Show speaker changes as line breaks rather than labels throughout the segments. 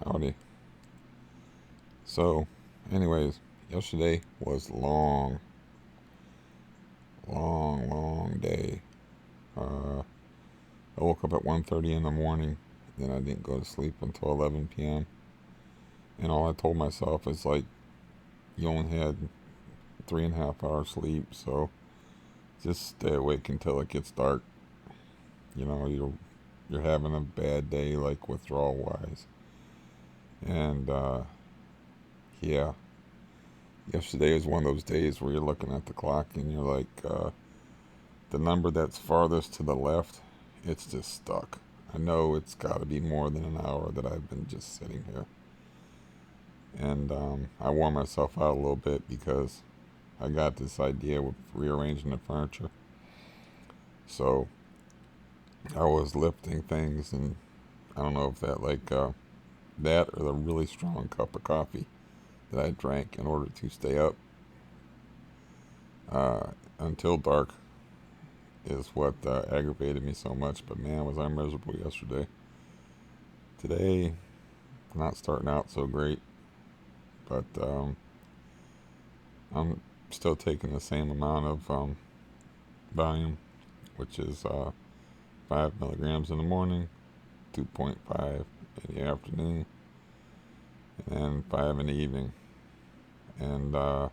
Howdy. So, anyways, yesterday was long day. I woke up at 1:30 in the morning, then I didn't go to sleep until 11 p.m. And all I told myself is like, you only had 3.5 hours sleep, so just stay awake until it gets dark. You're having a bad day, like withdrawal wise, and yeah. Yesterday is one of those days where you're looking at the clock and you're like, the number that's farthest to the left, it's just stuck. I know it's got to be more than an hour that I've been just sitting here. And I wore myself out a little bit because I got this idea with rearranging the furniture. So I was lifting things, and I don't know if that or the really strong cup of coffee that I drank in order to stay up uh, until dark is what aggravated me so much. But man, was I miserable yesterday. Today, not starting out so great, but I'm still taking the same amount of volume, which is 5 milligrams in the morning, 2.5 in the afternoon, and 5 in the evening. And I've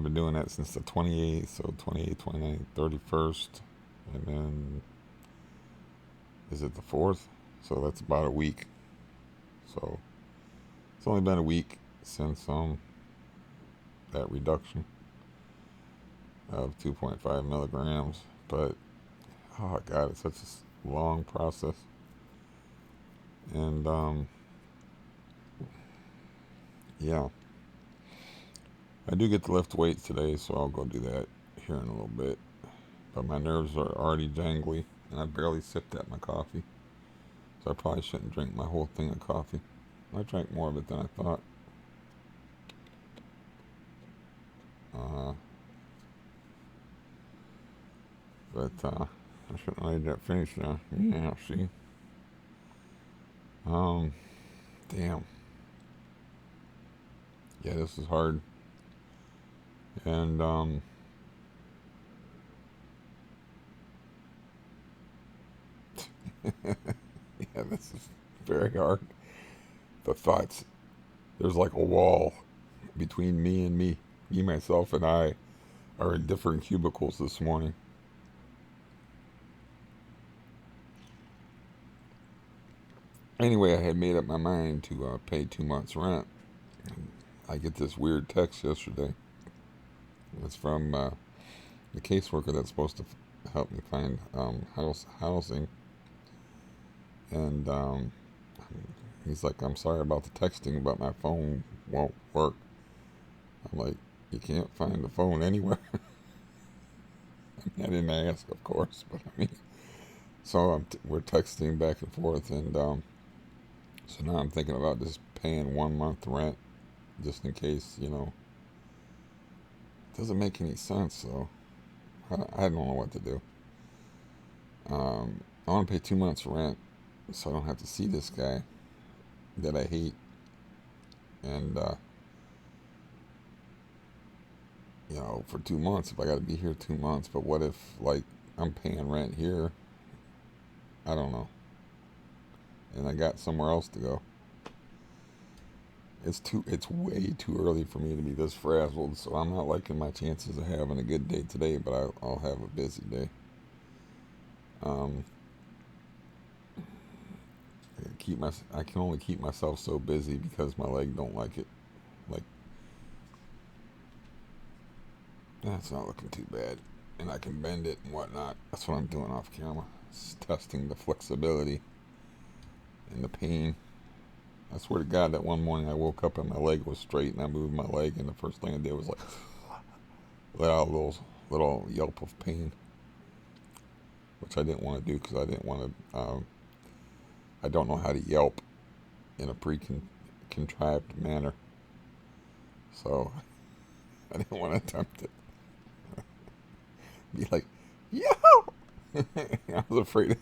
been doing that since the 28th, so 28th, 29th, 31st, and then is it the 4th? So that's about a week. So it's only been a week since that reduction of 2.5 milligrams, but oh god, it's such a long process. And yeah, I do get to lift weights today, so I'll go do that here in a little bit. But my nerves are already jangly, and I barely sipped at my coffee, so I probably shouldn't drink my whole thing of coffee. I drank more of it than I thought. Uh, but I shouldn't let that finish now. Yeah, see. Um, damn. Yeah, this is hard. And yeah, this is very hard. The thoughts. There's like a wall between me and me. Me, myself, and I are in different cubicles this morning. Anyway, I had made up my mind to pay 2 months' rent. I get this weird text yesterday. It's from the caseworker that's supposed to help me find housing, and he's like, "I'm sorry about the texting, but my phone won't work." I'm like, "You can't find the phone anywhere." I didn't ask, of course, but I mean, so we're texting back and forth, and so now I'm thinking about just paying 1 month rent, just in case, It doesn't make any sense, so I don't know what to do. I want to pay 2 months rent so I don't have to see this guy that I hate, and for 2 months if I got to be here 2 months. But what if like I'm paying rent here? I don't know, and I got somewhere else to go. It's way too early for me to be this frazzled, so I'm not liking my chances of having a good day today, but I'll have a busy day. Um, I can only keep myself so busy because my leg don't like it. Like, that's not looking too bad, and I can bend it and whatnot. That's what I'm doing off camera. It's testing the flexibility and the pain. I swear to God that one morning I woke up and my leg was straight, and I moved my leg, and the first thing I did was like let out a little yelp of pain, which I didn't want to do because I didn't want to. I don't know how to yelp in a contrived manner, so I didn't want to attempt it. Be like, yo! I was afraid of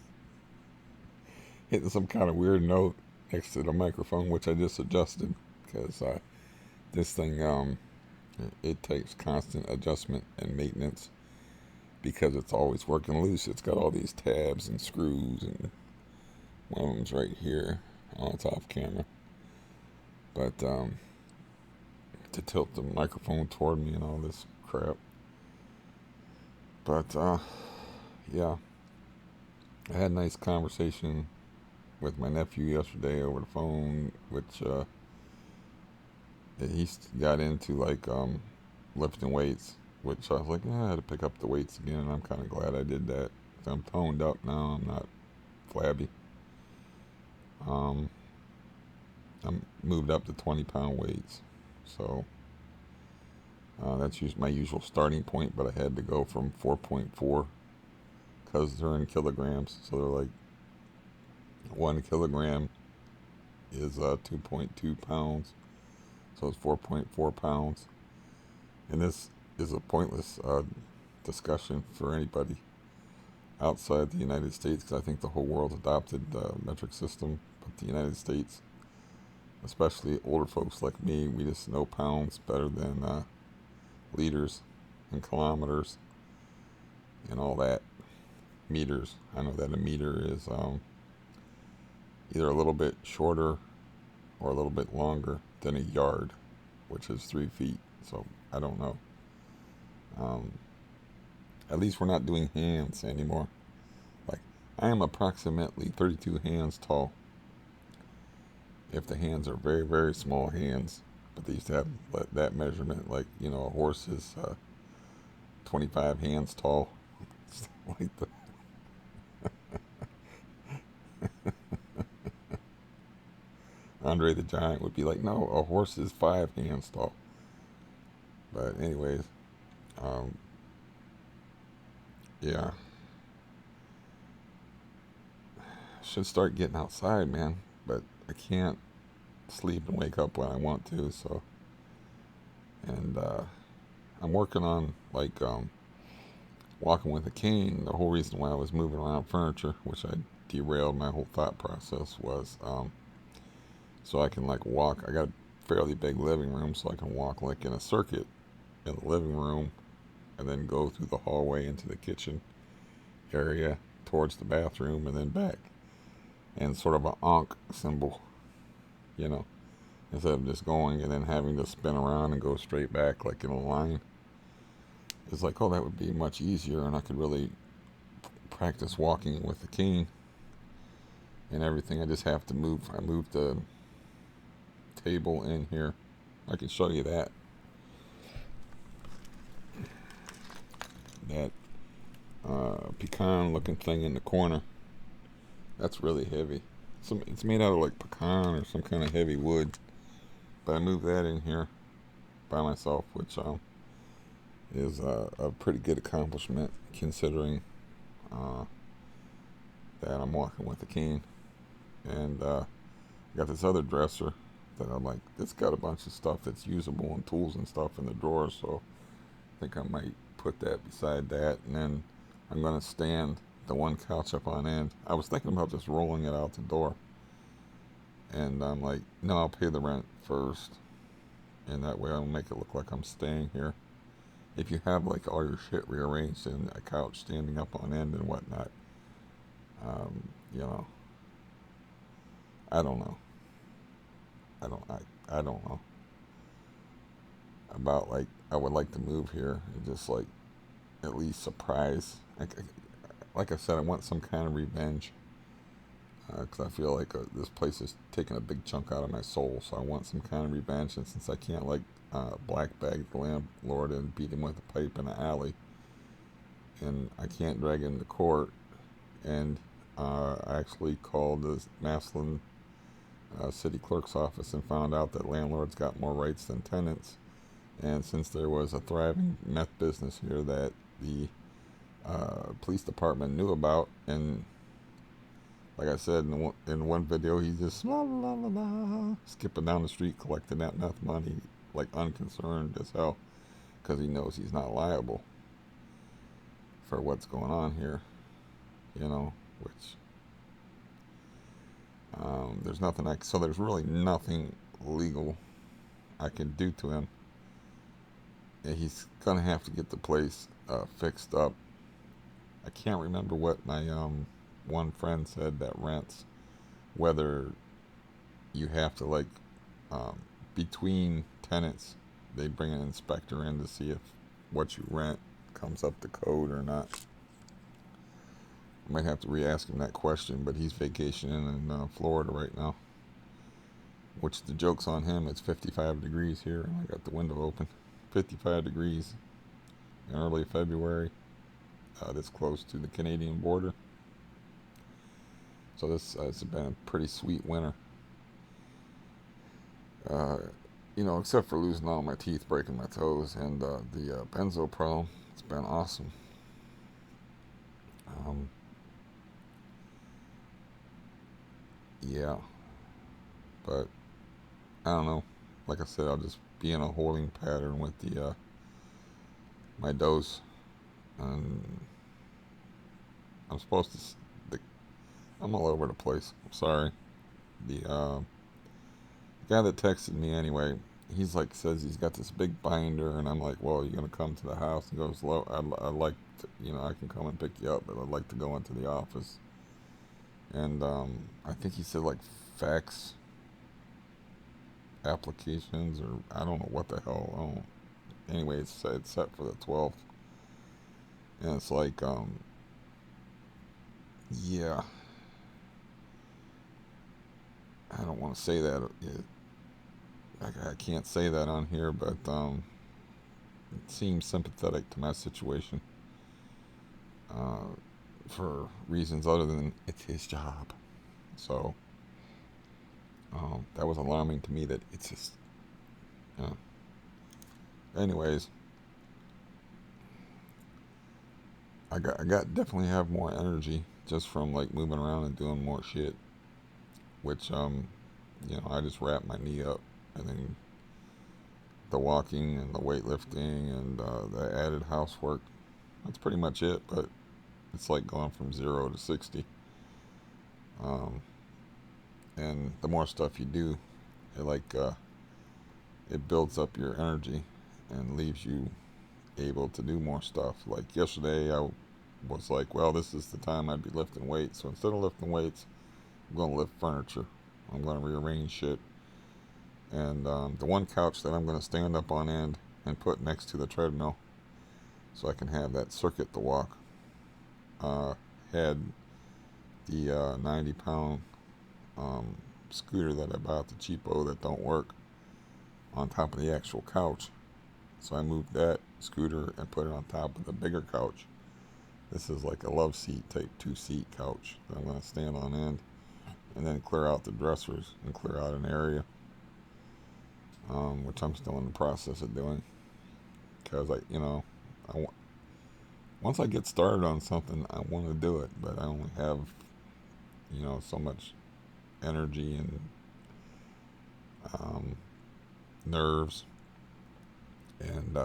hitting some kind of weird note next to the microphone, which I just adjusted because this thing it takes constant adjustment and maintenance because it's always working loose. It's got all these tabs and screws, and one of them's right here. Oh, it's off camera, but to tilt the microphone toward me and all this crap. But yeah, I had a nice conversation with my nephew yesterday over the phone, which he got into like lifting weights, which I was like, yeah, I had to pick up the weights again, and I'm kind of glad I did that. I'm toned up now. I'm not flabby. I'm moved up to 20-pound weights, so that's my usual starting point. But I had to go from 4.4 because they're in kilograms, so they're like 1 kilogram is 2.2 pounds, so it's 4.4 pounds. And this is a pointless discussion for anybody outside the United States, because I think the whole world adopted the metric system, but the United States, especially older folks like me, we just know pounds better than liters and kilometers and all that. Meters. I know that a meter is either a little bit shorter or a little bit longer than a yard, which is 3 feet. So I don't know. At least we're not doing hands anymore. Like, I am approximately 32 hands tall. If the hands are very, very small hands, but they used to have that measurement, like, you know, a horse is 25 hands tall. Like the Andre the Giant would be like, no, a horse is 5 hands tall. But anyways, yeah, should start getting outside, man. But I can't sleep and wake up when I want to. So, and I'm working on like walking with a cane. The whole reason why I was moving around furniture, which I derailed my whole thought process, was so I can like walk. I got a fairly big living room, so I can walk like in a circuit in the living room, and then go through the hallway into the kitchen area towards the bathroom, and then back, and sort of a Ankh symbol, you know, instead of just going and then having to spin around and go straight back like in a line. It's like, oh, that would be much easier, and I could really practice walking with the cane and everything. I just have to move. I moved the table in here. I can show you that. That pecan looking thing in the corner. That's really heavy. It's made out of like pecan or some kind of heavy wood. But I moved that in here by myself, which is a pretty good accomplishment considering that I'm walking with a cane. And I got this other dresser that I'm like, it's got a bunch of stuff that's usable and tools and stuff in the drawers, so I think I might put that beside that, and then I'm going to stand the one couch up on end. I was thinking about just rolling it out the door, and I'm like, no, I'll pay the rent first, and that way I'll make it look like I'm staying here. If you have like all your shit rearranged in a couch standing up on end and whatnot, you know, I don't know. I don't know about, like, I would like to move here and just like at least surprise. Like I said, I want some kind of revenge because I feel like this place is taking a big chunk out of my soul. So I want some kind of revenge, and since I can't like black bag the landlord and beat him with a pipe in the alley, and I can't drag him to court, and I actually called the Maslin city clerk's office and found out that landlords got more rights than tenants. And since there was a thriving meth business here that the police department knew about, and like I said in one video, he's just la, la, la, la, skipping down the street collecting that meth money like unconcerned as hell, because he knows he's not liable for what's going on here, you know, which There's nothing so there's really nothing legal I can do to him. And he's gonna have to get the place fixed up. I can't remember what my one friend said that rents, whether you have to like um, between tenants they bring an inspector in to see if what you rent comes up to code or not. I might have to re-ask him that question, but he's vacationing in Florida right now. Which the joke's on him. It's 55 degrees here, and I got the window open. 55 degrees in early February, this close to the Canadian border. So this it's been a pretty sweet winter. Uh, except for losing all my teeth, breaking my toes, and the benzo problem. It's been awesome. Um, yeah, but I don't know. Like I said, I'll just be in a holding pattern with the my dose, and I'm supposed to. The, I'm all over the place. I'm sorry. The guy that texted me anyway, he's like says he's got this big binder, and I'm like, well, you're gonna come to the house? He goes, I'd like to, I can come and pick you up, but I'd like to go into the office. And I think he said like fax applications, or I don't know what the hell. I don't. Anyway, it's set for the 12th, and it's like yeah, I don't want to say that. I can't say that on here, but it seems sympathetic to my situation for reasons other than it's his job. So that was alarming to me that it's just. Anyways, I got definitely have more energy just from like moving around and doing more shit, which I just wrap my knee up, and then the walking and the weightlifting and the added housework. That's pretty much it. But it's like going from 0 to 60. And the more stuff you do, it builds up your energy and leaves you able to do more stuff. Like yesterday, I was like, well, this is the time I'd be lifting weights. So instead of lifting weights, I'm going to lift furniture. I'm going to rearrange shit. And the one couch that I'm going to stand up on end and put next to the treadmill so I can have that circuit to walk had the 90-pound scooter that I bought, the cheapo that don't work, on top of the actual couch. So I moved that scooter and put it on top of the bigger couch. This is like a love seat type 2-seat couch that I'm going to stand on end, and then clear out the dressers and clear out an area, which I'm still in the process of doing. Because once I get started on something, I want to do it, but I only have, so much energy and nerves and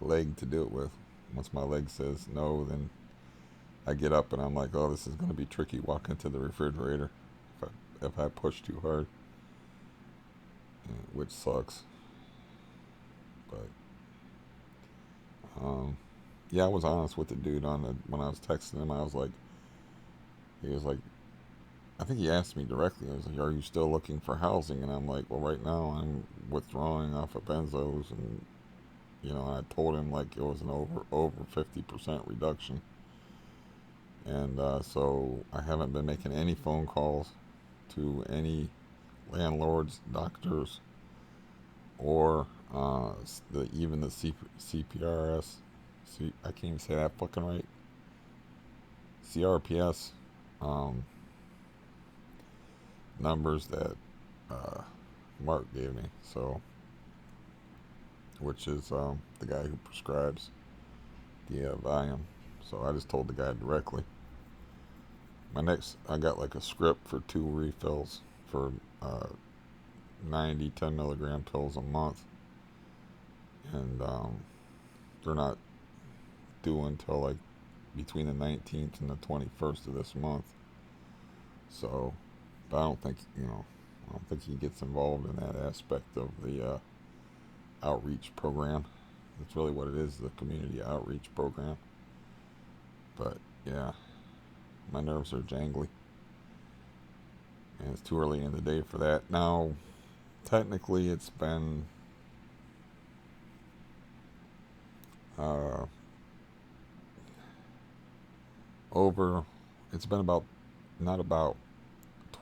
leg to do it with. Once my leg says no, then I get up and I'm like, oh, this is going to be tricky walking to the refrigerator if I push too hard, which sucks. But yeah, I was honest with the dude when I was texting him. He was like, I think he asked me directly. I was like, are you still looking for housing? And I'm like, well, right now I'm withdrawing off of benzos, and I told him like it was an over 50% reduction. And so I haven't been making any phone calls to any landlords, doctors, or even the CPRS. I can't even say that fucking right. CRPS numbers that Mark gave me. So, which is the guy who prescribes the Valium. So I just told the guy directly. I got like a script for 2 refills for 90 10 milligram pills a month, and they're not due until like between the 19th and the 21st of this month. So but I don't think, I don't think he gets involved in that aspect of the outreach program. That's really what it is, the community outreach program. But yeah, my nerves are jangly, and it's too early in the day for that. Now, technically, it's been uh, over. It's been about not about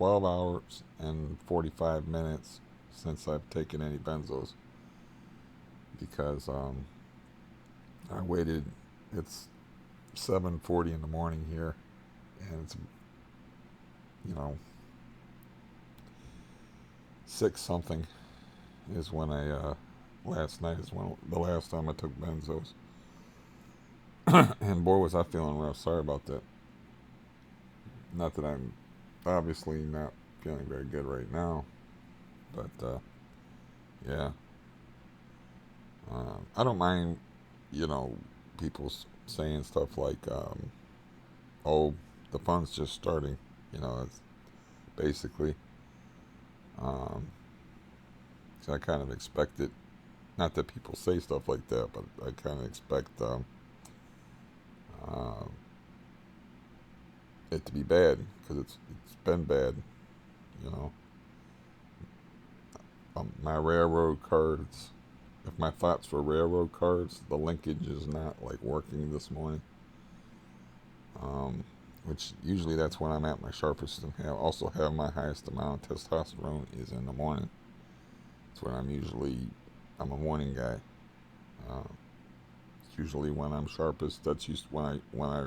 12 hours and 45 minutes since I've taken any benzos because I waited. It's 7:40 in the morning here, and it's you know 6 something is when I last night is when the last time I took benzos, and boy was I feeling rough. Sorry about that. Not that I'm obviously not feeling very good right now, but yeah, I don't mind you know people saying stuff like, "Oh, the fun's just starting." It's basically. Um, so I kind of expect it. Not that people say stuff like that, but I kind of expect uh, it to be bad because it's been bad. You know, my railroad cards. If my thoughts were railroad cards, the linkage is not like working this morning. Um, which usually that's when I'm at my sharpest and also have my highest amount of testosterone is in the morning. It's when I'm a morning guy. Uh, it's usually when I'm sharpest. That's used when I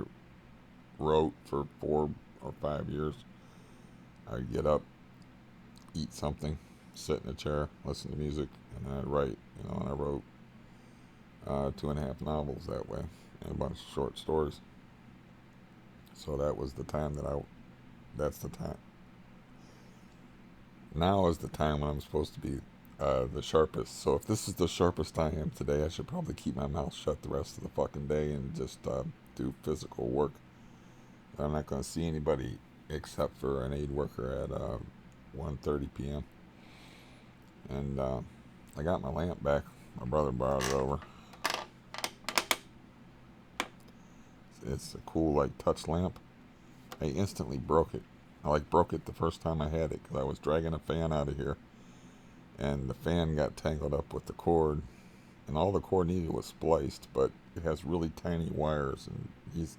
wrote for 4 or 5 years. I get up, eat something, sit in a chair, listen to music, and then I write. And I wrote 2.5 novels that way, and a bunch of short stories. So that was the time that's the time. Now is the time when I'm supposed to be the sharpest. So if this is the sharpest I am today, I should probably keep my mouth shut the rest of the fucking day and just do physical work. I'm not going to see anybody except for an aid worker at 1:30 p.m. And I got my lamp back. My brother borrowed it over. It's a cool like touch lamp. I instantly broke it. I broke it the first time I had it because I was dragging a fan out of here, and the fan got tangled up with the cord, and all the cord needed was spliced, but it has really tiny wires, and he's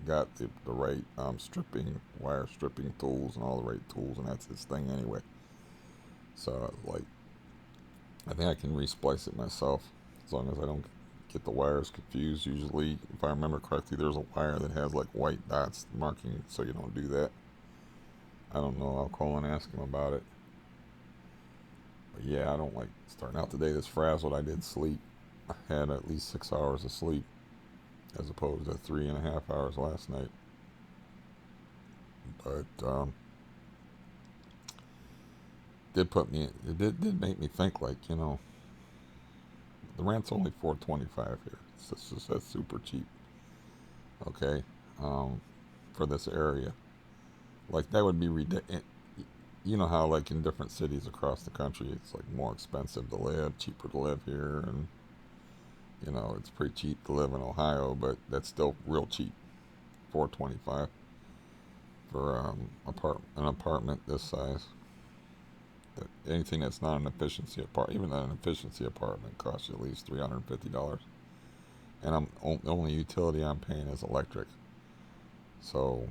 got the right wire stripping tools and all the right tools, and that's his thing anyway. So I think I can resplice it myself as long as I don't get the wires confused. Usually, if I remember correctly, there's a wire that has white dots marking, so you don't do that. I don't know. I'll call and ask him about it. But yeah, I don't like starting out the day this frazzled. I did sleep. I had at least 6 hours of sleep as opposed to 3.5 hours last night. But it did make me think the rent's only $425 here. That's super cheap. Okay, for this area, that would be ridiculous. You know how in different cities across the country, it's more expensive to live, cheaper to live here, and it's pretty cheap to live in Ohio, but that's still real cheap. $425 for an apartment this size. Anything that's not an efficiency apartment, even an efficiency apartment, costs you at least $350. And the only utility I'm paying is electric. So,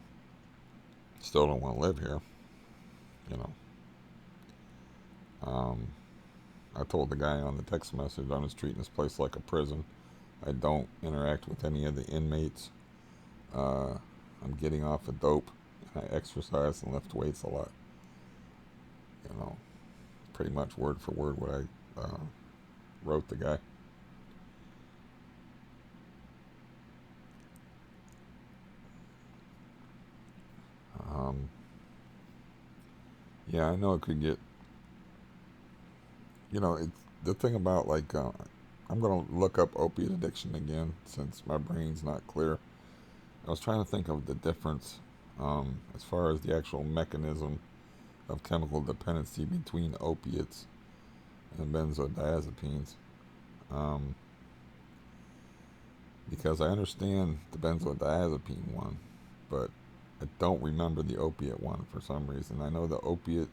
still don't want to live here. You know. I told the guy on the text message I'm just treating this place like a prison. I don't interact with any of the inmates. I'm getting off of dope. I exercise and lift weights a lot. Pretty much word for word what I wrote the guy. Yeah, I know it could get. It's the thing about I'm gonna look up opiate addiction again since my brain's not clear. I was trying to think of the difference as far as the actual mechanism of chemical dependency between opiates and benzodiazepines. Um, because I understand the benzodiazepine one, but I don't remember the opiate one for some reason. I know the opiate,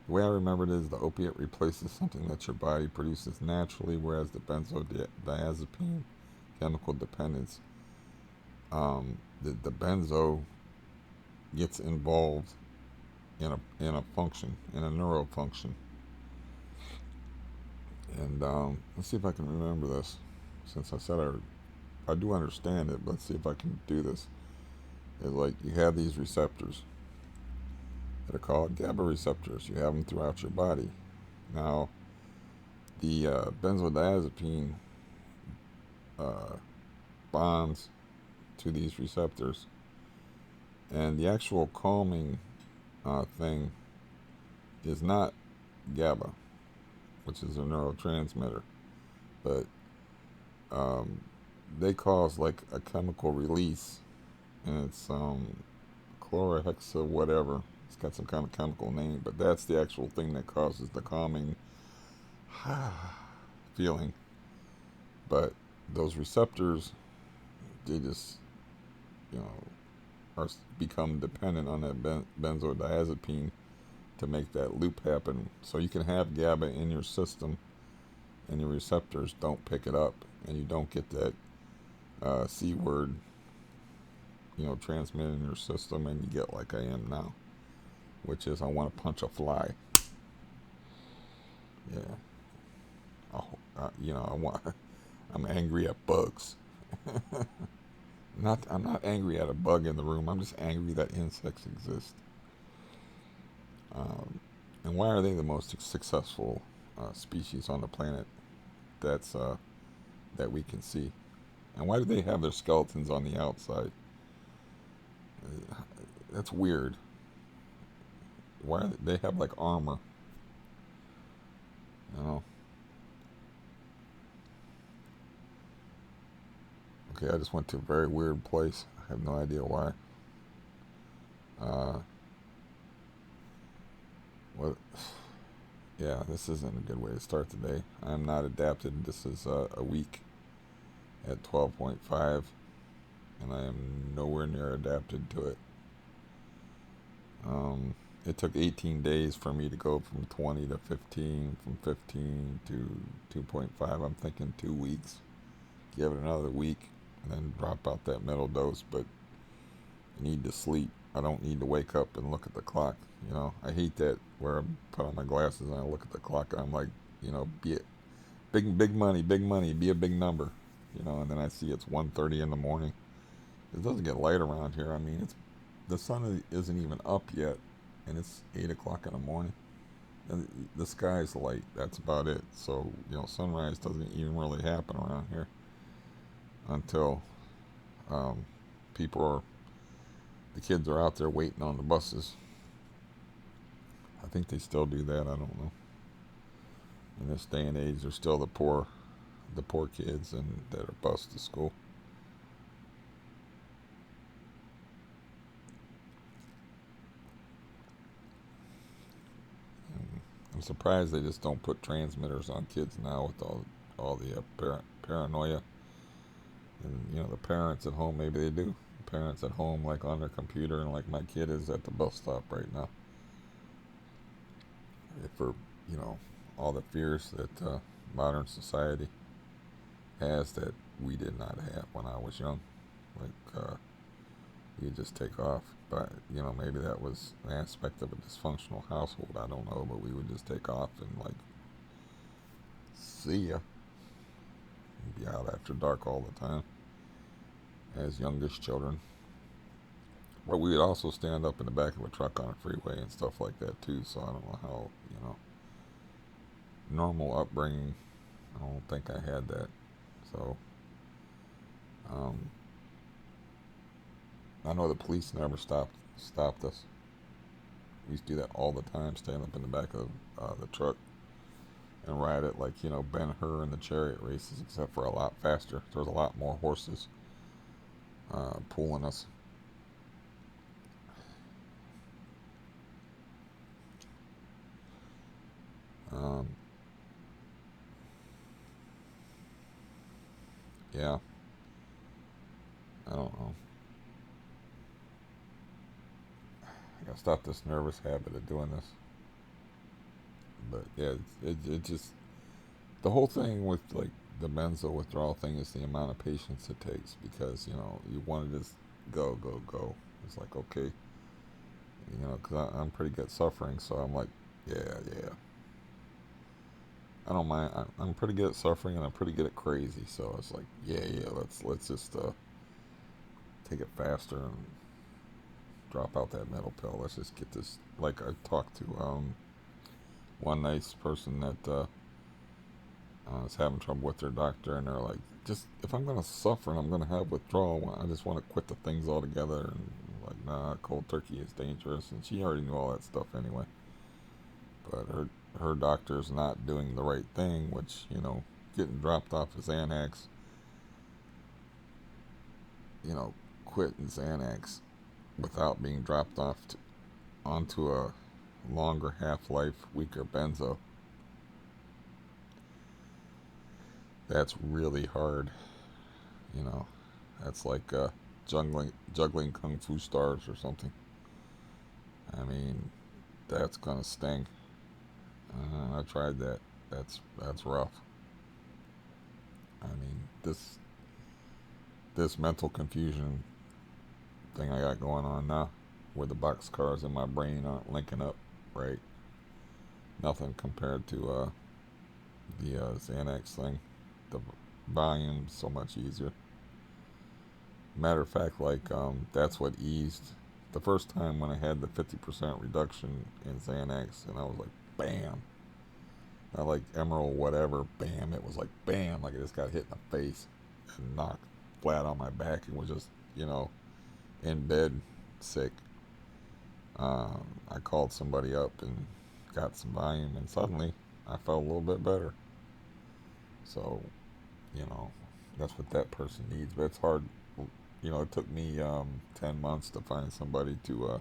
the way I remember it is the opiate replaces something that your body produces naturally, whereas the benzodiazepine, chemical dependence, the benzo gets involved in a function, in a neural function. And let's see if I can remember this. Since I said I do understand it, but let's see if I can do this. It's like you have these receptors that are called GABA receptors. You have them throughout your body. Now, the benzodiazepine uh, bonds to these receptors, and the actual calming thing is not GABA, which is a neurotransmitter, but they cause like a chemical release, and it's chlorhexa whatever. It's got some kind of chemical name, but that's the actual thing that causes the calming feeling. But those receptors, they just, you know, become dependent on that benzodiazepine to make that loop happen. So you can have GABA in your system, and your receptors don't pick it up, and you don't get that C word, transmitted in your system, and you get like I am now, which is I want to punch a fly. Yeah. I want. I'm angry at bugs. I'm not angry at a bug in the room. I'm just angry that insects exist. And why are they the most successful species on the planet? That we can see. And why do they have their skeletons on the outside? That's weird. Why they have like armor? You know. Okay, I just went to a very weird place. I have no idea why. What? Yeah, this isn't a good way to start the day. I am not adapted. This is a week at 12.5, and I am nowhere near adapted to it. It took 18 days for me to go from 20 to 15, from 15 to 2.5. I'm thinking 2 weeks. Give it another week, and then drop out that middle dose. But I need to sleep. I don't need to wake up and look at the clock. I hate that where I put on my glasses and I look at the clock and I'm like, be it big money, be a big number, and then I see it's 1:30 in the morning. It doesn't get light around here. I mean, the sun isn't even up yet, and it's 8 o'clock in the morning, and the sky's light. That's about it. So sunrise doesn't even really happen around here until the kids are out there waiting on the buses. I think they still do that. I don't know. In this day and age, there's still the poor kids and that are bused to school. I'm surprised they just don't put transmitters on kids now with all the paranoia. And the parents at home, maybe they do. Parents at home, like on their computer, and like my kid is at the bus stop right now. For all the fears that modern society has that we did not have when I was young, like you just take off. But maybe that was an aspect of a dysfunctional household. I don't know, but we would just take off and like see ya, and be out after dark all the time as youngish children. But we would also stand up in the back of a truck on a freeway and stuff like that too. So I don't know how normal upbringing. I don't think I had that. So I know the police never stopped us. We used to do that all the time, stand up in the back of the truck and ride it like Ben-Hur and the chariot races, except for a lot faster. There was a lot more horses pulling us. Um, yeah, I don't know. I gotta stop this nervous habit of doing this. But yeah, it just the whole thing with like the benzo withdrawal thing is the amount of patience it takes because you want to just go. It's like okay, because I'm pretty good suffering, so I'm like yeah. I don't mind. I'm pretty good at suffering and I'm pretty good at crazy, so it's like yeah. Let's just take it faster and drop out that metal pill. Let's just get this. Like I talked to one nice person that is having trouble with their doctor, and they're like, just if I'm gonna suffer and I'm gonna have withdrawal, I just want to quit the things altogether. And like, nah, cold turkey is dangerous, and she already knew all that stuff anyway. But her doctor's not doing the right thing, which getting dropped off of Xanax, quitting Xanax without being dropped off onto a longer half-life, weaker benzo. That's really hard. You know, that's like juggling kung fu stars or something. I mean, that's gonna sting. I tried that. That's rough. I mean, this mental confusion thing I got going on now, where the boxcars in my brain aren't linking up right. Nothing compared to the Xanax thing. The volume's so much easier. Matter of fact, like that's what eased the first time when I had the 50% reduction in Xanax, and I was like, bam. Not like Emerald, whatever, bam. It was like, bam, like I just got hit in the face and knocked flat on my back and was just, in bed, sick. I called somebody up and got some volume, and suddenly I felt a little bit better. So, you know, that's what that person needs. But it's hard. It took me 10 months to find somebody to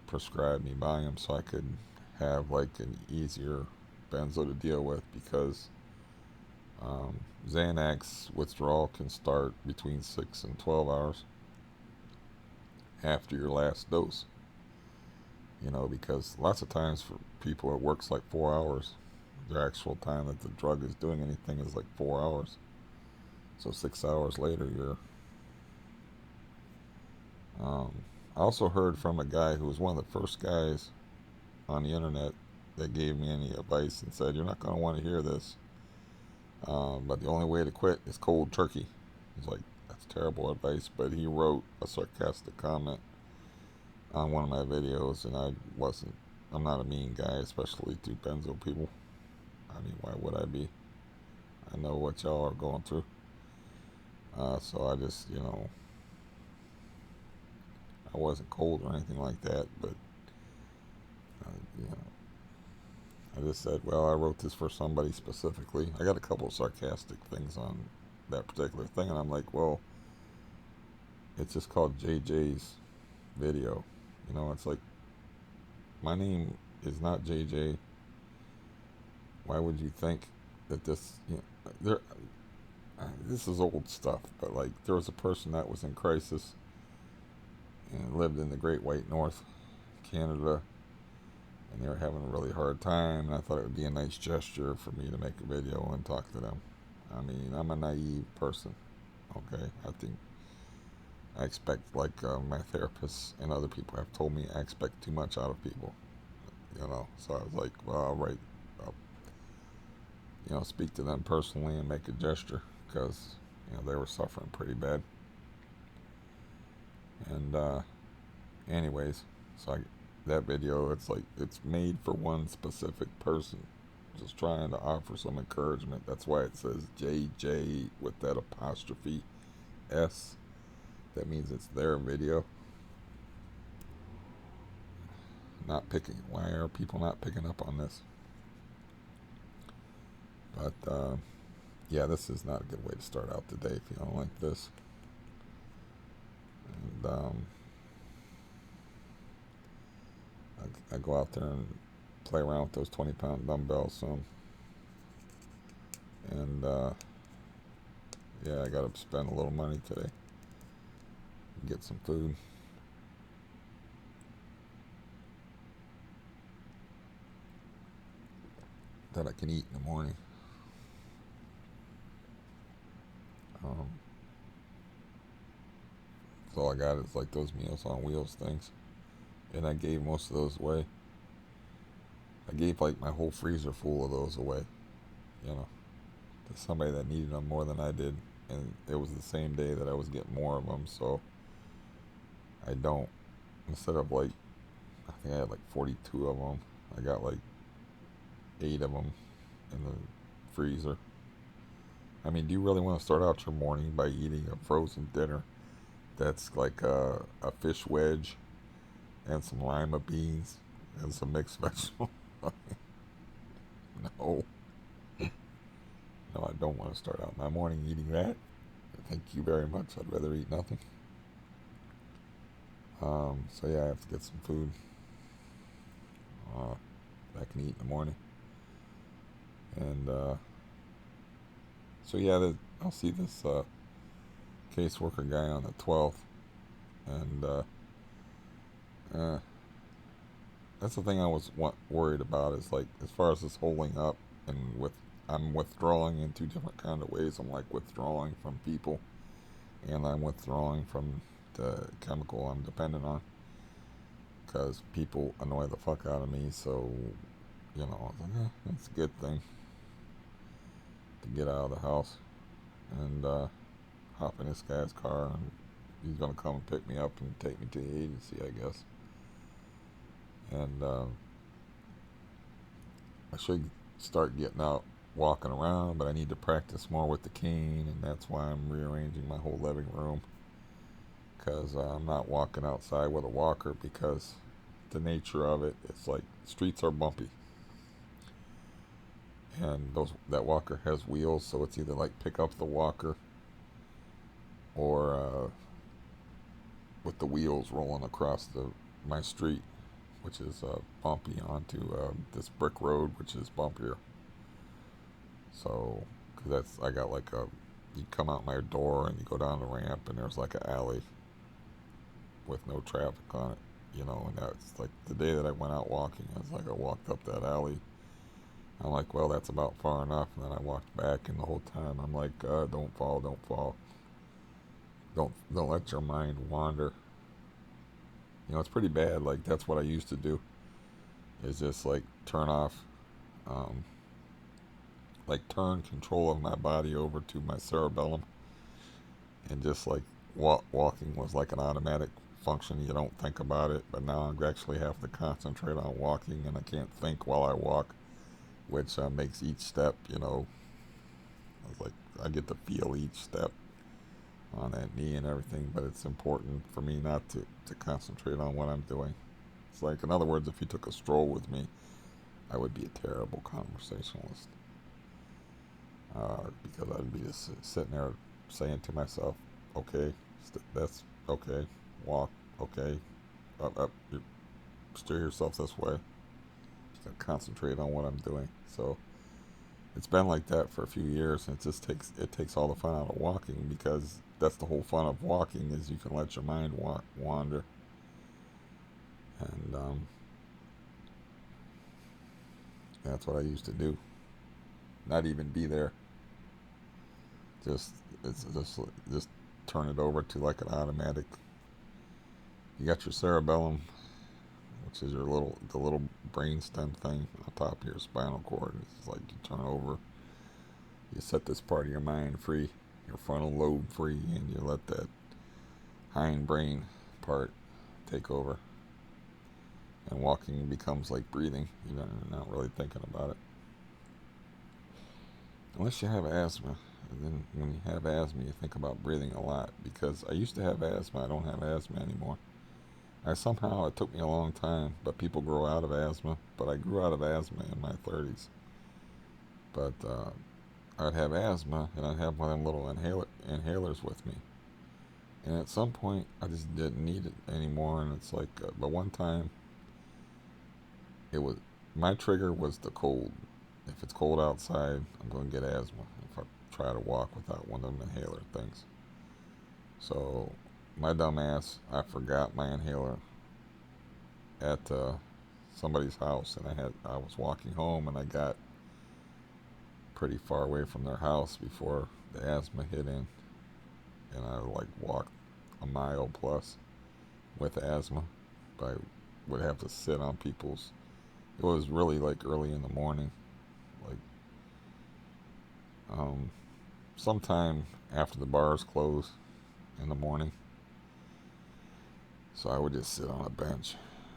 prescribe me Valium so I could have like an easier benzo to deal with because Xanax withdrawal can start between 6 and 12 hours after your last dose. Because lots of times for people it works like 4 hours. The actual time that the drug is doing anything is like 4 hours. So 6 hours later, you're. I also heard from a guy who was one of the first guys on the internet that gave me any advice and said, "You're not going to want to hear this, but the only way to quit is cold turkey." He's like, "That's terrible advice," but he wrote a sarcastic comment on one of my videos, and I'm not a mean guy, especially to benzo people. I mean, why would I be? I know what y'all are going through. So I just, I wasn't cold or anything like that, but, you know, I just said, well, I wrote this for somebody specifically. I got a couple of sarcastic things on that particular thing, and I'm like, well, it's just called JJ's video. It's like, my name is not JJ. Why would you think that this is old stuff, but like, there was a person that was in crisis and lived in the Great White North, Canada, and they were having a really hard time, and I thought it would be a nice gesture for me to make a video and talk to them. I mean, I'm a naive person, okay? I expect, like my therapists and other people have told me, I expect too much out of people, so I was like, well, all right, I'll speak to them personally and make a gesture, because, they were suffering pretty bad. And, anyways, so that video, it's like, it's made for one specific person, just trying to offer some encouragement. That's why it says JJ with that apostrophe S. That means it's their video. Why are people not picking up on this? But, yeah, this is not a good way to start out the day if you don't like this. And, I go out there and play around with those 20-pound dumbbells soon. And yeah, I gotta spend a little money today. Get some food. That I can eat in the morning. Um, so all I got is like those Meals on Wheels things. And I gave most of those away. I gave like my whole freezer full of those away, you know, to somebody that needed them more than I did. And it was the same day that I was getting more of them, so I don't, instead of like, I think I had like 42 of them, I got like 8 of them in the freezer. I mean, do you really want to start out your morning by eating a frozen dinner that's like a fish wedge and some lima beans and some mixed vegetables? No. No, I don't want to start out my morning eating that. Thank you very much. I'd rather eat nothing. So yeah, I have to get some food that I can eat in the morning. And so yeah, I'll see this caseworker guy on the 12th. And uh, that's the thing I was worried about, is like, as far as this holding up, and I'm withdrawing in 2 different kind of ways. I'm like withdrawing from people, and I'm withdrawing from the chemical I'm dependent on, because people annoy the fuck out of me. So, you know, I was like, that's a good thing to get out of the house and hop in this guy's car, and he's gonna come and pick me up and take me to the agency, I guess. And I should start getting out, walking around, but I need to practice more with the cane, and that's why I'm rearranging my whole living room, because I'm not walking outside with a walker, because the nature of it, it's like streets are bumpy, and that walker has wheels, so it's either like pick up the walker or with the wheels rolling across my street, which is bumpy, onto this brick road, which is bumpier. So, cause I got like you come out my door and you go down the ramp, and there's like an alley with no traffic on it, you know, and that's like the day that I went out walking, I was like, I walked up that alley. I'm like, well, that's about far enough. And then I walked back, and the whole time I'm like, don't fall, don't fall. Don't let your mind wander. You know, it's pretty bad. Like, that's what I used to do, is just like turn off, like turn control of my body over to my cerebellum, and just like walking was like an automatic function. You don't think about it, but now I actually have to concentrate on walking, and I can't think while I walk, which makes each step, you know, it's like I get to feel each step on that knee and everything, but it's important for me not to concentrate on what I'm doing. It's like, in other words, if you took a stroll with me, I would be a terrible conversationalist, because I'd be just sitting there saying to myself, okay, that's okay, walk, okay, up, steer yourself this way, concentrate on what I'm doing. So it's been like that for a few years, and it takes all the fun out of walking, because that's the whole fun of walking, is you can let your mind wander. And that's what I used to do. Not even be there. Just turn it over to like an automatic. You got your cerebellum, which is the little brainstem thing on top of your spinal cord. It's like you turn over, you set this part of your mind free, your frontal lobe free, and you let that hindbrain part take over. And walking becomes like breathing. You're not really thinking about it. Unless you have asthma. And then when you have asthma, you think about breathing a lot. Because I used to have asthma. I don't have asthma anymore. It took me a long time, but people grow out of asthma. But I grew out of asthma in my 30s. But I'd have asthma, and I'd have one of them little inhalers with me. And at some point, I just didn't need it anymore. And it's like, but one time, it was my trigger was the cold. If it's cold outside, I'm going to get asthma if I try to walk without one of them inhaler things. So, my dumb ass, I forgot my inhaler at somebody's house, and I was walking home, and I got pretty far away from their house before the asthma hit in, and I like walked a mile plus with asthma, but I would have to sit on people's. It was really like early in the morning, like um, sometime after the bars close in the morning. So I would just sit on a bench,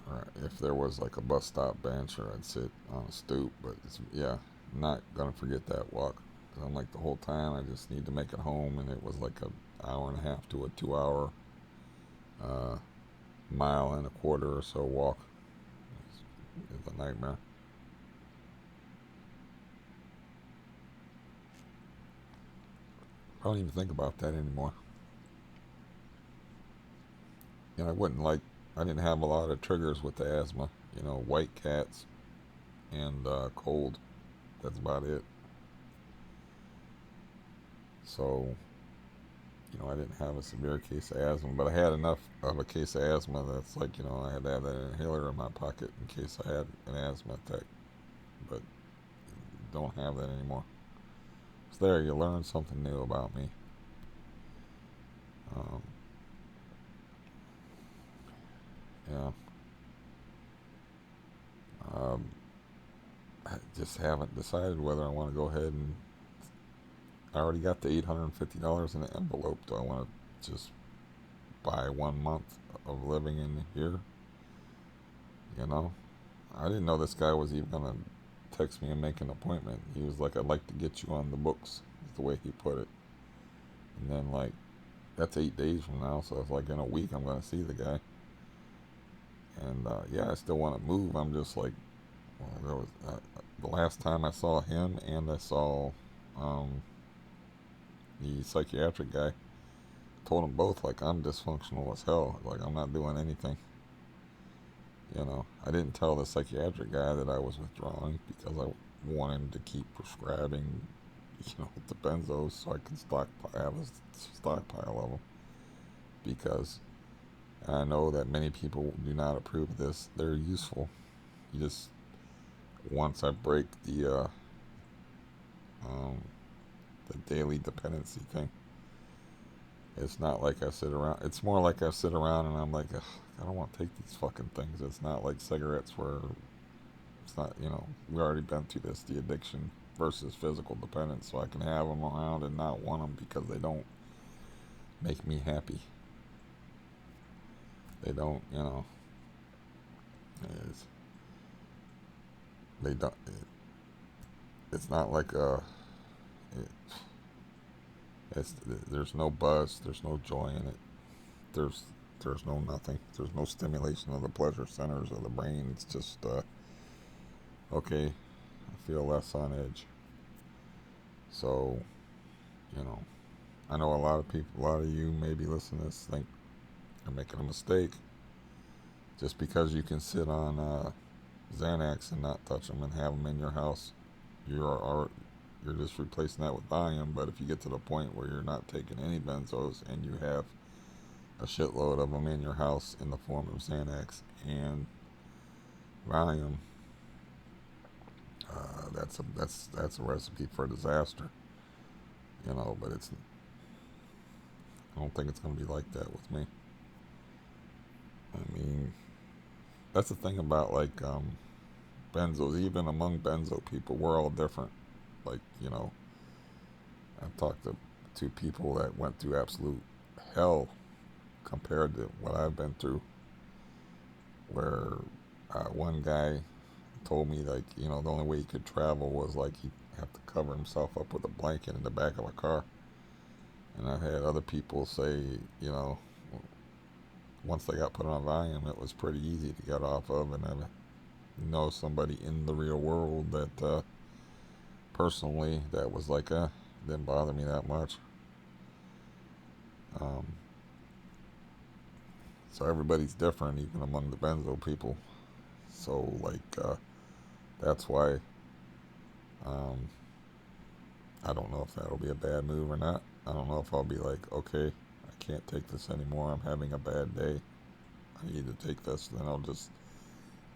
or if there was like a bus stop bench, or I'd sit on a stoop. But yeah, I'm not gonna forget that walk. 'Cause I'm like the whole time I just need to make it home, and it was like a hour and a half to a 2 hour, uh, mile and a quarter or so walk. It's a nightmare. I don't even think about that anymore. I wouldn't like. I didn't have a lot of triggers with the asthma. White cats and cold. That's about it. So I didn't have a severe case of asthma, but I had enough of a case of asthma that's like, I had to have that inhaler in my pocket in case I had an asthma attack. But don't have that anymore. So there, you learn something new about me. Um, yeah. Um, I just haven't decided whether I want to go ahead and. I already got the $850 in the envelope. Do I want to just buy 1 month of living in here? You know? I didn't know this guy was even going to text me and make an appointment. He was like, I'd like to get you on the books, is the way he put it. And then, like, that's 8 days from now, so it's like in a week I'm going to see the guy. And, yeah, I still want to move. I'm just like, well, there was, the last time I saw him and I saw um, the psychiatric guy, told them both, like, I'm dysfunctional as hell. Like, I'm not doing anything. I didn't tell the psychiatric guy that I was withdrawing because I want him to keep prescribing, the benzos so I can have a stockpile of them. Because I know that many people do not approve of this. They're useful. You just, once I break um, the daily dependency thing, it's not like I sit around. It's more like I sit around and I'm like, I don't want to take these fucking things. It's not like cigarettes where it's not, we already been through this, the addiction versus physical dependence. So I can have them around and not want them because they don't make me happy. They don't, it's, they don't, it's not like it, it's, there's no buzz, there's no joy in it. There's there's no nothing. There's no stimulation of the pleasure centers of the brain. It's just okay. I feel less on edge. So, you know, I know a lot of people, a lot of you maybe listening to this think you're making a mistake. Just because you can sit on Xanax and not touch them and have them in your house, you're just replacing that with Valium. But if you get to the point where you're not taking any benzos and you have a shitload of them in your house in the form of Xanax and Valium, that's a recipe for disaster. But I don't think it's going to be like that with me. I mean, that's the thing about like benzos. Even among benzo people, we're all different. Like I've talked to two people that went through absolute hell compared to what I've been through. Where one guy told me like the only way he could travel was like he'd have to cover himself up with a blanket in the back of a car. And I've had other people say once they got put on Valium, it was pretty easy to get off of. And I know somebody in the real world that personally that was like, didn't bother me that much. Um, so everybody's different, even among the benzo people. So like that's why um, I don't know if that'll be a bad move or not. I don't know if I'll be like, okay, I can't take this anymore. I'm having a bad day. I need to take this. Then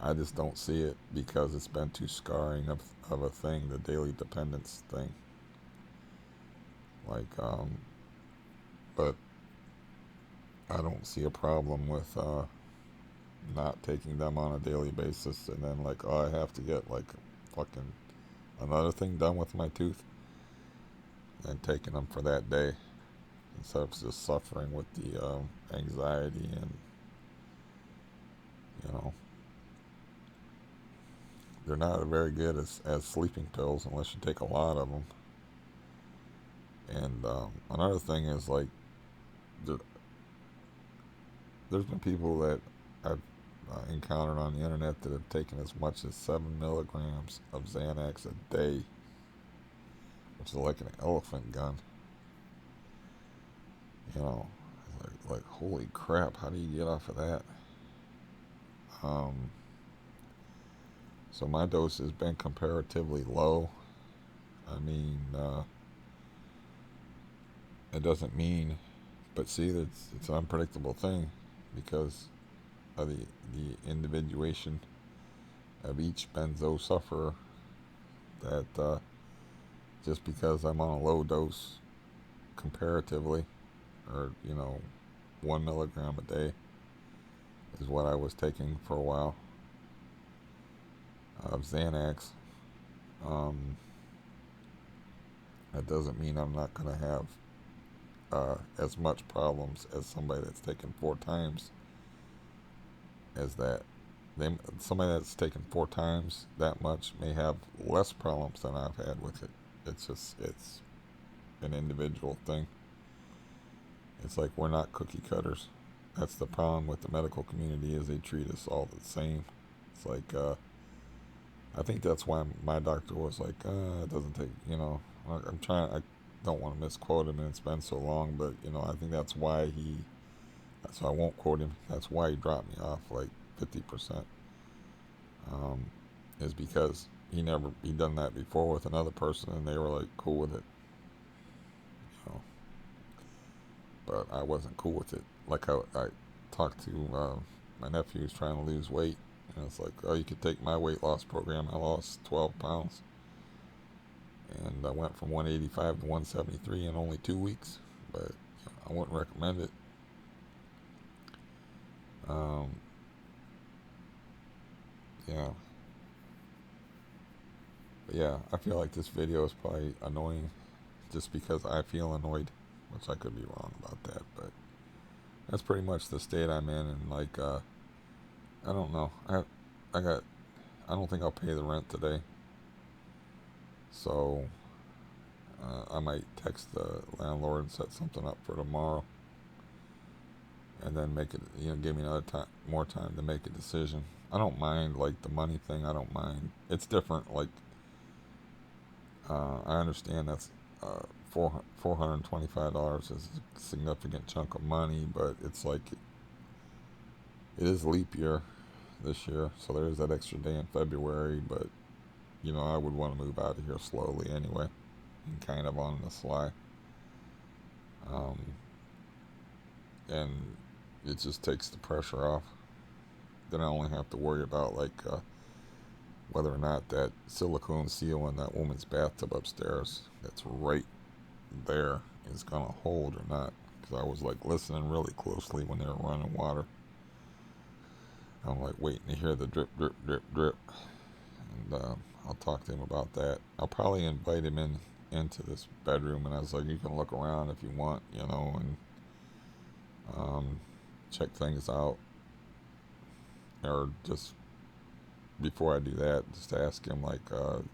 I just don't see it because it's been too scarring of a thing, the daily dependence thing. Like, but I don't see a problem with not taking them on a daily basis and then like, oh, I have to get like fucking another thing done with my tooth and taking them for that day instead of just suffering with the anxiety and, you know, they're not very good as sleeping pills unless you take a lot of them. And another thing is like, there, there's been people that I've encountered on the internet that have taken as much as 7 milligrams of Xanax a day, which is like an elephant gun. You know, like holy crap, how do you get off of that? Um, so my dose has been comparatively low. I mean, it doesn't mean, but see, it's an unpredictable thing because of the individuation of each benzo sufferer. That just because I'm on a low dose comparatively, or 1 milligram a day is what I was taking for a while of Xanax. Um, that doesn't mean I'm not going to have as much problems as somebody that's taken 4 times as that. Somebody that's taken 4 times that much may have less problems than I've had with it. It's an individual thing. It's like we're not cookie cutters. That's the problem with the medical community is they treat us all the same. It's like I think that's why my doctor was like, it doesn't take, I'm trying, I don't want to misquote him and it's been so long, but, I think that's why so I won't quote him, that's why he dropped me off like 50%, is because he done that before with another person and they were like cool with it, you know, but I wasn't cool with it. Like I talked to my nephew who's trying to lose weight, and it's like, oh, you could take my weight loss program. I lost 12 pounds. And I went from 185 to 173 in only 2 weeks. But I wouldn't recommend it. Um, yeah. But yeah, I feel like this video is probably annoying just because I feel annoyed, which I could be wrong about that. But that's pretty much the state I'm in. And like, I don't know. I don't think I'll pay the rent today. So I might text the landlord and set something up for tomorrow, and then make it. Give me another time, more time to make a decision. I don't mind like the money thing. I don't mind. It's different. Like I understand that's $425 is a significant chunk of money, but it's like it is leap year this year, so there is that extra day in February. But I would want to move out of here slowly anyway, and kind of on the sly. Um, and it just takes the pressure off. Then I only have to worry about like whether or not that silicone seal in that woman's bathtub upstairs that's right there is gonna hold or not. Because I was like listening really closely when they were running water. I'm like waiting to hear the drip, drip, drip, drip, and I'll talk to him about that. I'll probably invite him into this bedroom, and I was like, you can look around if you want, and check things out, or just before I do that, just ask him like,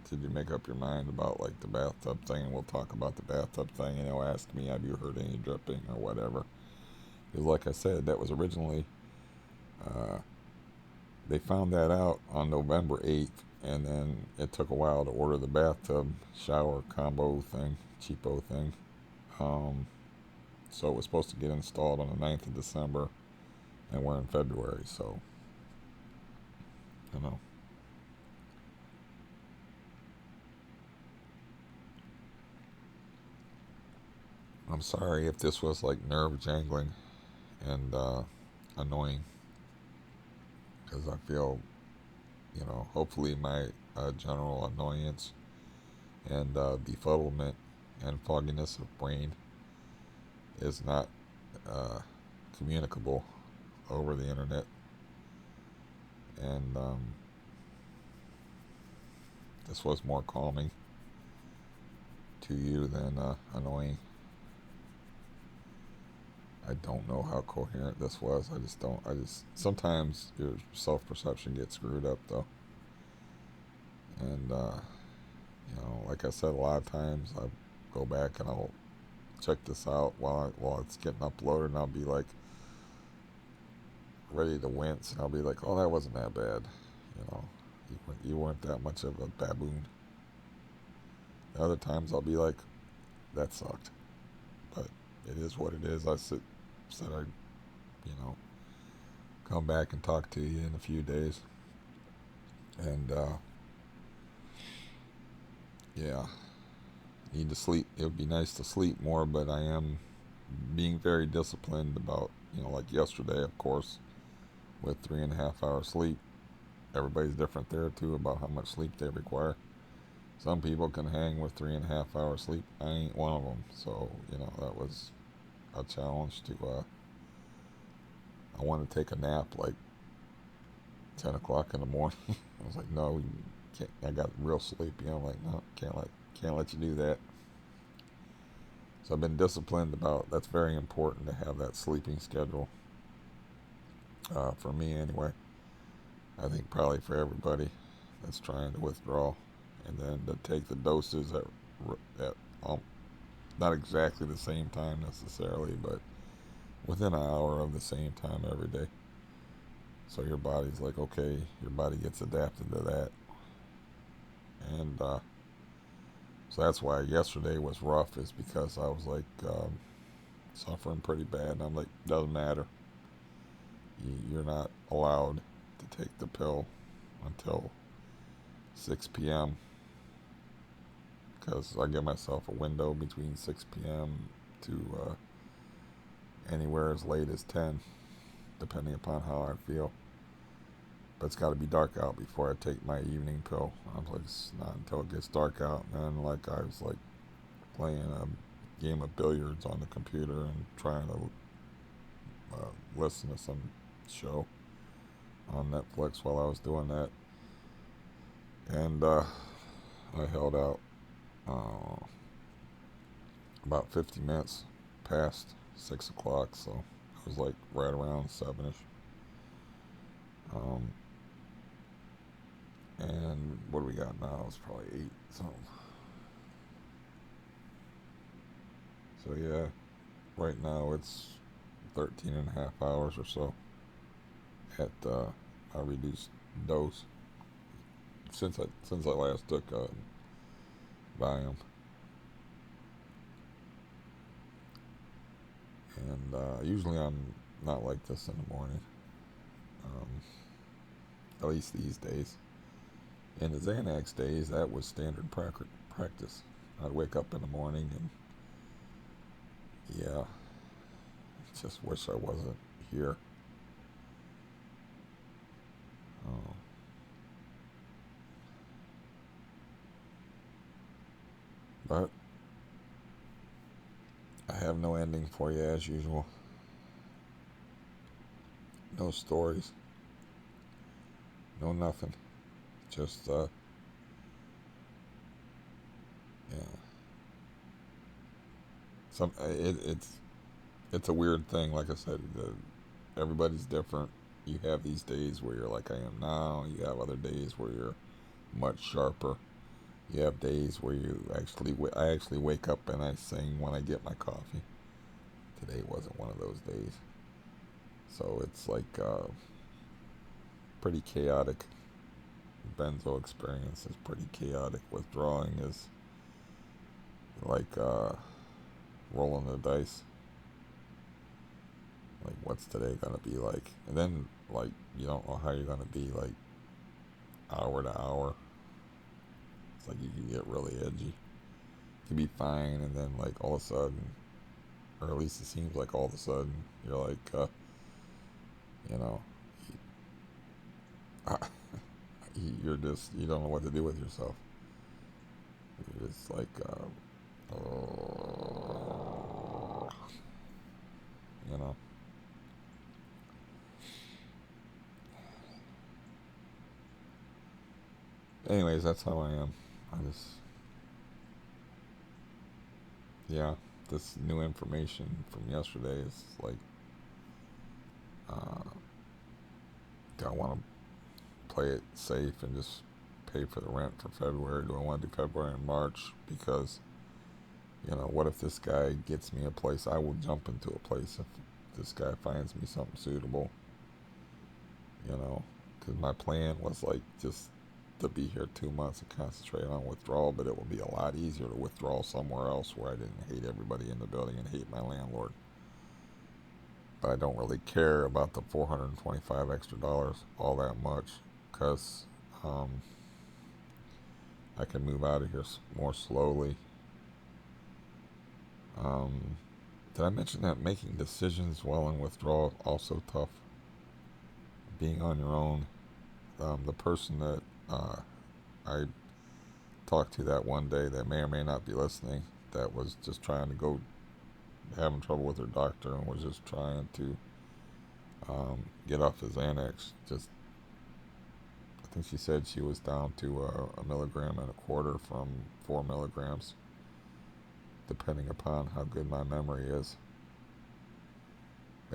did you make up your mind about like the bathtub thing? And we'll talk about the bathtub thing, and he'll ask me, have you heard any dripping or whatever? Because like I said, that was originally they found that out on November 8th, and then it took a while to order the bathtub shower combo thing, cheapo thing. So it was supposed to get installed on the 9th of December, and we're in February, so, I'm sorry if this was like nerve jangling and annoying, because I feel, hopefully my general annoyance and befuddlement and fogginess of brain is not uh, communicable over the internet. And this was more calming to you than annoying. I don't know how coherent this was. I just don't. I just sometimes your self perception gets screwed up though, and like I said, a lot of times I go back and I'll check this out while it's getting uploaded, and I'll be like ready to wince, and I'll be like, oh, that wasn't that bad, you know, you weren't that much of a baboon. Other times I'll be like, that sucked, but it is what it is. Said I'd, you know, come back and talk to you in a few days, and yeah, need to sleep. It would be nice to sleep more, but I am being very disciplined about, like yesterday, of course, with 3.5 hours sleep. Everybody's different there too about how much sleep they require. Some people can hang with 3.5 hours sleep. I ain't one of them. So, that was a challenge to, I want to take a nap like 10 o'clock in the morning. I was like, no, you can't. I got real sleepy. I'm like, no, can't let you do that. So I've been disciplined about, that's very important to have that sleeping schedule, for me anyway. I think probably for everybody that's trying to withdraw, and then to take the doses at not exactly the same time necessarily, but within an hour of the same time every day. So your body's like, okay, your body gets adapted to that. And so that's why yesterday was rough, is because I was like suffering pretty bad. And I'm like, doesn't matter. You're not allowed to take the pill until 6 p.m. because I give myself a window between 6 p.m. to anywhere as late as 10, depending upon how I feel. But it's got to be dark out before I take my evening pill. I was like, it's not until it gets dark out. And then, like, I was like playing a game of billiards on the computer and trying to listen to some show on Netflix while I was doing that. And I held out about 50 minutes past 6 o'clock, so it was like right around 7ish. And what do we got now? It's probably 8 something. So yeah, right now it's 13 and a half hours or so at a reduced dose since I last took Valium. And usually I'm not like this in the morning, um, at least these days. In the Xanax days, that was standard practice. I'd wake up in the morning and, yeah, just wish I wasn't here. Oh. But I have no ending for you as usual. No stories. No nothing. Just yeah. It's a weird thing. Like I said, everybody's different. You have these days where you're like I am now. You have other days where you're much sharper. You have days where I actually wake up and I sing when I get my coffee. Today wasn't one of those days. So it's like pretty chaotic. Benzo experience is pretty chaotic. Withdrawing is like rolling the dice. Like, what's today gonna be like? And then, like, you don't know how you're gonna be, like, hour to hour. It's like you can get really edgy. You can be fine, and then, like, all of a sudden, or at least it seems like all of a sudden you're like, you know, you're just, you don't know what to do with yourself. You're just like, you know. Anyways, that's how I am. I just, yeah, this new information from yesterday is like, do I want to play it safe and just pay for the rent for February? Do I want to do February and March? Because, you know, what if this guy gets me a place? I will jump into a place if this guy finds me something suitable, you know, because my plan was like just to be here 2 months and concentrate on withdrawal, but it will be a lot easier to withdraw somewhere else where I didn't hate everybody in the building and hate my landlord. But I don't really care about the 425 extra dollars all that much, because um, I can move out of here more slowly. Um, did I mention that making decisions while in withdrawal is also tough? Being on your own. The person that I talked to that one day that may or may not be listening, that was just trying to go, having trouble with her doctor and was just trying to get off his Xanax. Just, I think she said she was down to a milligram and a quarter from 4 milligrams, depending upon how good my memory is.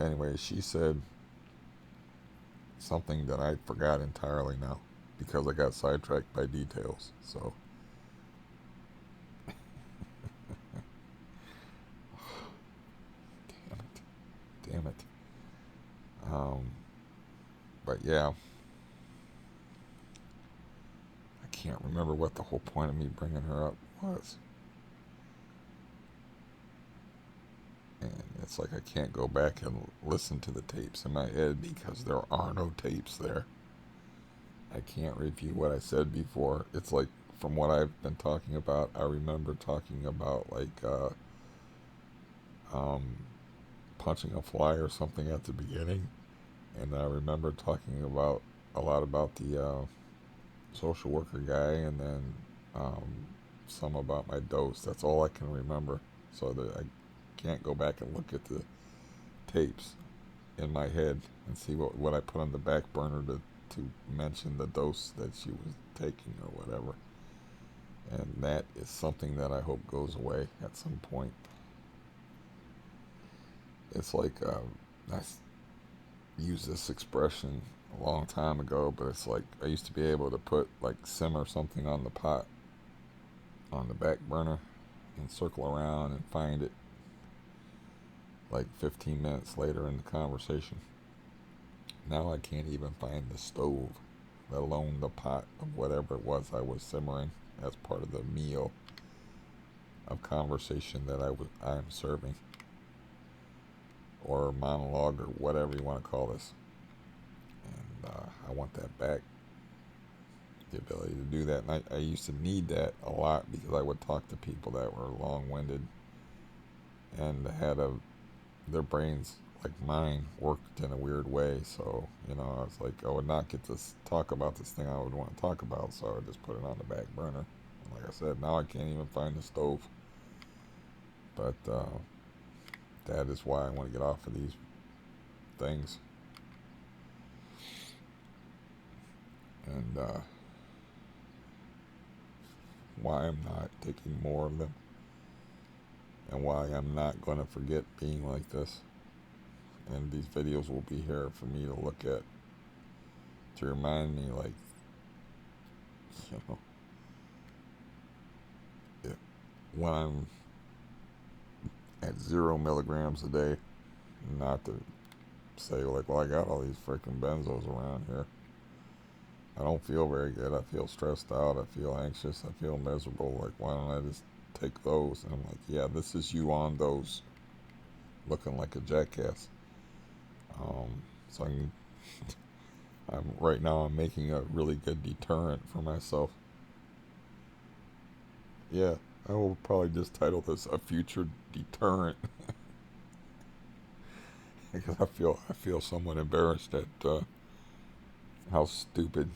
Anyway, she said something that I forgot entirely now because I got sidetracked by details. So, damn it, damn it. But yeah, I can't remember what the whole point of me bringing her up was. And it's like I can't go back and listen to the tapes in my head because there are no tapes there. I can't review what I said before. It's like, from what I've been talking about, I remember talking about like um, punching a fly or something at the beginning, and I remember talking about a lot about the social worker guy, and then um, some about my dose. That's all I can remember. So that I can't go back and look at the tapes in my head and see what I put on the back burner to mention the dose that she was taking or whatever. And that is something that I hope goes away at some point. It's like, I used this expression a long time ago, but it's like I used to be able to put like simmer something on the pot on the back burner and circle around and find it like 15 minutes later in the conversation. Now I can't even find the stove, let alone the pot of whatever it was I was simmering as part of the meal of conversation that I'm serving, or monologue, or whatever you want to call this. And I want that back, the ability to do that. And I used to need that a lot because I would talk to people that were long-winded and had their brains, like mine, worked in a weird way. So, you know, I was like, I would not get to talk about this thing I would want to talk about, so I would just put it on the back burner. And like I said, now I can't even find the stove. But that is why I want to get off of these things. And why I'm not taking more of them. And why I'm not going to forget being like this. And these videos will be here for me to look at, to remind me, like, you know, when I'm at 0 milligrams a day, not to say like, well, I got all these freaking benzos around here. I don't feel very good. I feel stressed out. I feel anxious. I feel miserable. Like, why don't I just take those? And I'm like, yeah, this is you on those, looking like a jackass. So I'm right now. I'm making a really good deterrent for myself. Yeah, I will probably just title this "A Future Deterrent." because I feel somewhat embarrassed at how stupid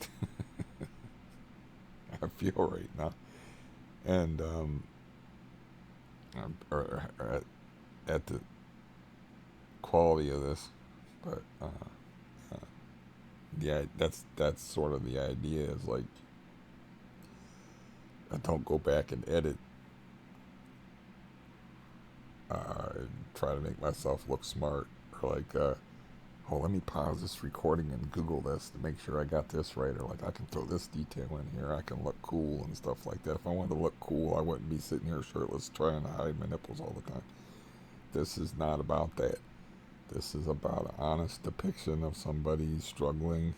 I feel right now, and or at the quality of this, but yeah, that's sort of the idea. Is like I don't go back and edit, and try to make myself look smart, or like, oh, let me pause this recording and Google this to make sure I got this right, or like I can throw this detail in here. I can look cool and stuff like that. If I wanted to look cool, I wouldn't be sitting here shirtless trying to hide my nipples all the time. This is not about that. This is about an honest depiction of somebody struggling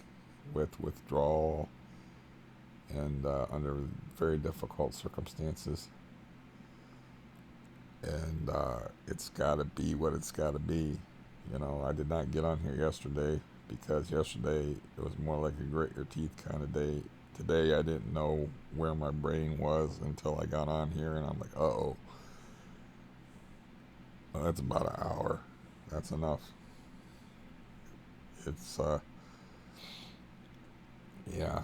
with withdrawal and under very difficult circumstances. And it's got to be what it's got to be. You know, I did not get on here yesterday because yesterday it was more like a grit your teeth kind of day. Today I didn't know where my brain was until I got on here, and I'm like, oh, well, that's about an hour. That's enough. It's, yeah.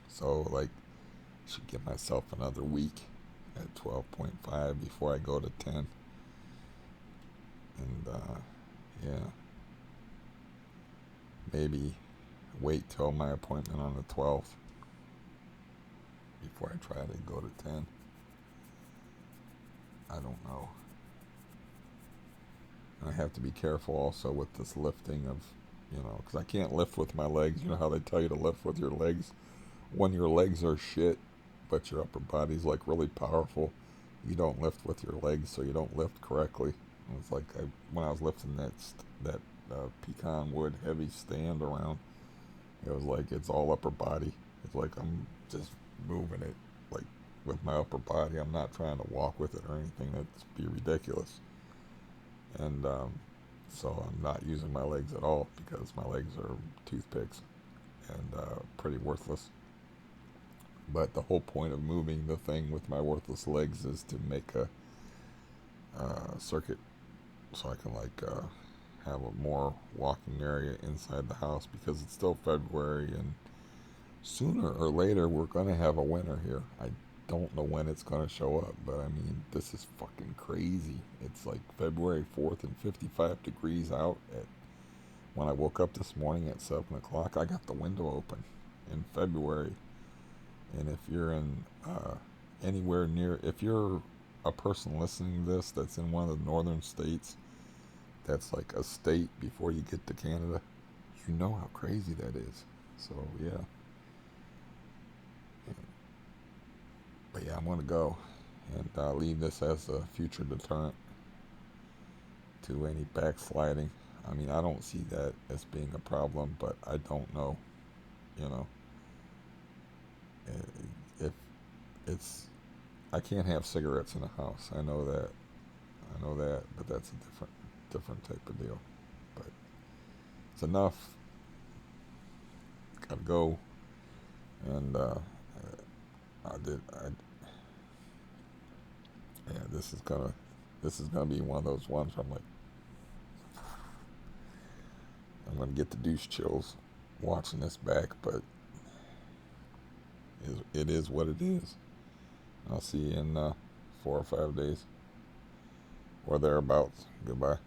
So, like, I should give myself another week at 12.5 before I go to 10. And, yeah, maybe wait till my appointment on the 12th before I try to go to 10. I don't know. And I have to be careful also with this lifting of, because I can't lift with my legs. You know how they tell you to lift with your legs? When your legs are shit, but your upper body's like really powerful, you don't lift with your legs, so you don't lift correctly. And it's like when I was lifting that pecan wood heavy stand around, it was like it's all upper body. It's like I'm just moving it like with my upper body. I'm not trying to walk with it or anything. That'd be ridiculous. And so I'm not using my legs at all because my legs are toothpicks and pretty worthless. But the whole point of moving the thing with my worthless legs is to make a circuit so I can have a more walking area inside the house because it's still February and sooner or later we're going to have a winter here. I don't know when it's going to show up, but I mean, this is fucking crazy. It's like February 4th and 55 degrees out. When I woke up this morning at 7 o'clock, I got the window open in February. And if you're in anywhere near, if you're a person listening to this that's in one of the northern states, that's like a state before you get to Canada, you know how crazy that is. So, yeah. But yeah, I'm going to go and leave this as a future deterrent to any backsliding. I mean, I don't see that as being a problem, but I don't know, you know. If it's, I can't have cigarettes in the house. I know that. But that's a different type of deal. But it's enough. Gotta go. And I did. Yeah, this is gonna be one of those ones where I'm gonna get the douche chills watching this back, but it is what it is. I'll see you in 4 or 5 days or thereabouts. Goodbye.